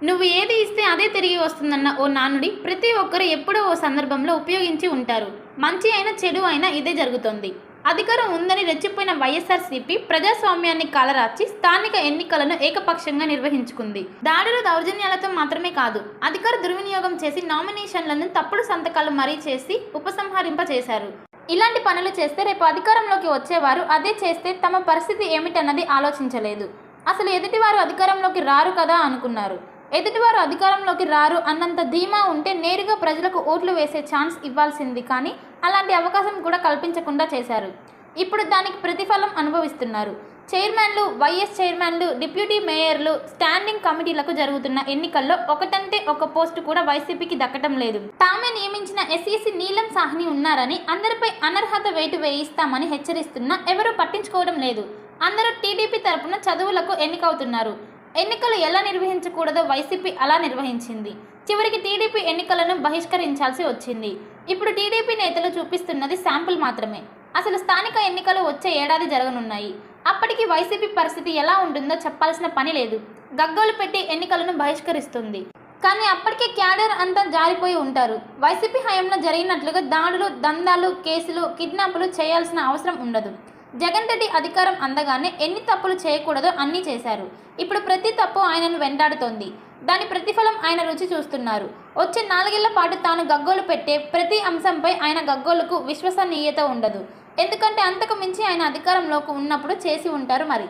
నువ్వు ఏది ఇస్తే అదే తిరిగి వస్తుందన్న ఓ నానుడి ప్రతి ఒక్కరు ఎప్పుడో ఓ సందర్భంలో ఉపయోగించి ఉంటారు. మంచి అయినా చెడు అయినా ఇదే జరుగుతోంది. అధికారం ఉందని రెచ్చిపోయిన వైఎస్ఆర్సీపీ ప్రజాస్వామ్యాన్ని కాలరాచి స్థానిక ఎన్నికలను ఏకపక్షంగా నిర్వహించుకుంది. దాడులు దౌర్జన్యాలతో మాత్రమే కాదు, అధికార దుర్వినియోగం చేసి నామినేషన్లను తప్పుడు సంతకాలు మరీ చేసి ఉపసంహరింపచేశారు. ఇలాంటి పనులు చేస్తే రేపు అధికారంలోకి వచ్చేవారు అదే చేస్తే తమ పరిస్థితి ఏమిటన్నది ఆలోచించలేదు. అసలు ఎదుటివారు అధికారంలోకి రారు కదా అనుకున్నారు. ఎదుటివారు అధికారంలోకి రారు అన్నంత ధీమా ఉంటే నేరుగా ప్రజలకు ఓట్లు వేసే ఛాన్స్ ఇవ్వాల్సింది, కానీ అలాంటి అవకాశం కూడా కల్పించకుండా చేశారు. ఇప్పుడు దానికి ప్రతిఫలం అనుభవిస్తున్నారు. చైర్మన్లు, వైఎస్ చైర్మన్లు, డిప్యూటీ మేయర్లు, స్టాండింగ్ కమిటీలకు జరుగుతున్న ఎన్నికల్లో ఒకటంటే ఒక పోస్టు కూడా వైసీపీకి దక్కటం లేదు. తామే నియమించిన ఎస్ఈసీ నీలం సాహ్ని ఉన్నారని అందరిపై అనర్హత వేటు వేయిస్తామని హెచ్చరిస్తున్నా ఎవరూ పట్టించుకోవడం లేదు. అందరూ టీడీపీ తరపున చదువులకు ఎన్నికవుతున్నారు. ఎన్నికలు ఎలా నిర్వహించకూడదో వైసీపీ అలా నిర్వహించింది. చివరికి టీడీపీ ఎన్నికలను బహిష్కరించాల్సి వచ్చింది. ఇప్పుడు టీడీపీ నేతలు చూపిస్తున్నది శాంపుల్ మాత్రమే. అసలు స్థానిక ఎన్నికలు వచ్చే ఏడాది జరగనున్నాయి. అప్పటికి వైసీపీ పరిస్థితి ఎలా ఉంటుందో చెప్పాల్సిన పని లేదు. గగ్గోలు పెట్టి ఎన్నికలను బహిష్కరిస్తుంది. కానీ అప్పటికే క్యాడర్ అంతా జారిపోయి ఉంటారు. వైసీపీ హయాంలో జరిగినట్లుగా దాడులు, దందాలు, కేసులు, కిడ్నాపులు చేయాల్సిన అవసరం ఉండదు. జగన్ రెడ్డి అధికారం అందగానే ఎన్ని తప్పులు చేయకూడదో అన్నీ చేశారు. ఇప్పుడు ప్రతి తప్పు ఆయనను వెంటాడుతోంది. దాని ప్రతిఫలం ఆయన రుచి చూస్తున్నారు. వచ్చే 4 ఏళ్ల పాటు తాను గగ్గోలు పెట్టే ప్రతి అంశంపై ఆయన గగ్గోలుకు విశ్వసనీయత ఉండదు. ఎందుకంటే అంతకు మించి ఆయన అధికారంలోకి ఉన్నప్పుడు చేసి ఉంటారు. మరి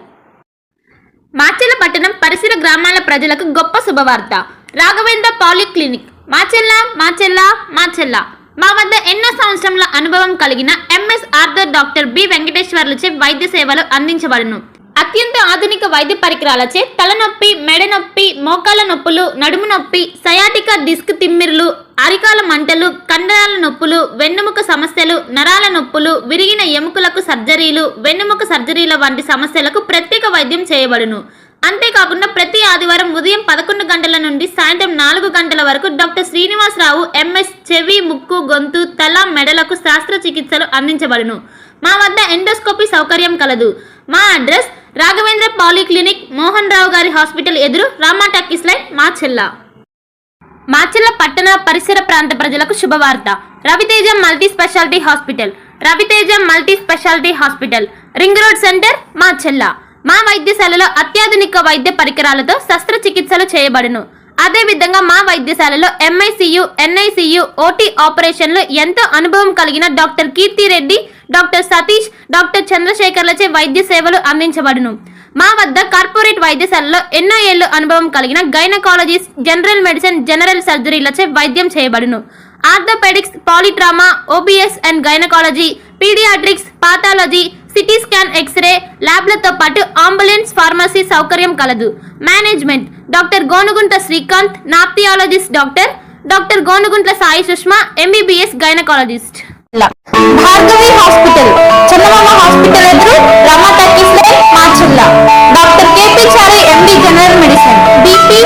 మాచెల్ల పట్టణం పరిసర గ్రామాల ప్రజలకు గొప్ప శుభవార్త. రాఘవేంద్ర పాలిక్లినిక్ మాచెల్ల మా వద్ద ఎన్నో సంవత్సరముల అనుభవం కలిగిన ఎంఎస్ ఆర్థర్ డాక్టర్ బి వెంకటేశ్వర్లచే వైద్య సేవలు అందించబడును. అత్యంత ఆధునిక వైద్య పరికరాలచే తలనొప్పి, మెడ నొప్పి, మోకాళ్ళ నొప్పులు, నడుము నొప్పి, సయాటికా డిస్క్ తిమ్మిర్లు, అరికాల మంటలు, కండరాల నొప్పులు, వెన్నుముక సమస్యలు, నరాల నొప్పులు, విరిగిన ఎముకలకు సర్జరీలు, వెన్నుముక సర్జరీల వంటి సమస్యలకు ప్రత్యేక వైద్యం చేయబడును. అంతేకాకుండా ప్రతి ఆదివారం ఉదయం 11 గంటల నుండి సాయంత్రం 4 గంటల వరకు డాక్టర్ శ్రీనివాసరావు ఎంఎస్ చెవి, ముక్కు, గొంతు, తల, మెడలకు శస్త్రచికిత్సలు అందించబడును. మా వద్ద ఎండోస్కోపీ సౌకర్యం కలదు. మా అడ్రస్ రాఘవేంద్ర పాలిక్లినిక్, మోహన్ రావు గారి హాస్పిటల్ ఎదురు, రామా టాకీస్ లైన్, మాచెల్ల పట్టణ పరిసర ప్రాంత ప్రజలకు శుభవార్త. Raviteja multi speciality hospital, ring road centre, Macherla. మా వైద్యశాలలో అత్యాధునిక వైద్య పరికరాలతో శస్త్రచికిత్సలు చేయబడును. అదేవిధంగా మా వైద్యశాలలో ఎంఐసియు, ఎన్ఐసియు, ఓటీ ఆపరేషన్లు ఎంతో అనుభవం కలిగిన doctor Keerthi Reddy, doctor Satish, doctor చంద్రశేఖర్లచే వైద్య సేవలు అందించబడును. మా వద్ద కార్పొరేట్ వైద్యశాలలో ఎన్నో ఏళ్లు అనుభవం కలిగిన గైనకాలజిస్ట్, జనరల్ మెడిసిన్, జనరల్ సర్జరీలచే వైద్యం చేయబడును. Orthopaedics, polytrauma, OBS and gynaecology, paediatrics, pathology, CT scan, X-ray ల్యాబ్లతో పాటు అంబులెన్స్, ఫార్మసీ సౌకర్యం కలదు. Management doctor Gonuguntla Srikanth, nephrologist doctor Gonuguntla Sai Sushma, MBBS gynaecologist. Bhargavi hospital, Chandamama hospital ఎదురు, Rama talkies line, Macherla. Doctor KP Chari, MD, general medicine, BP,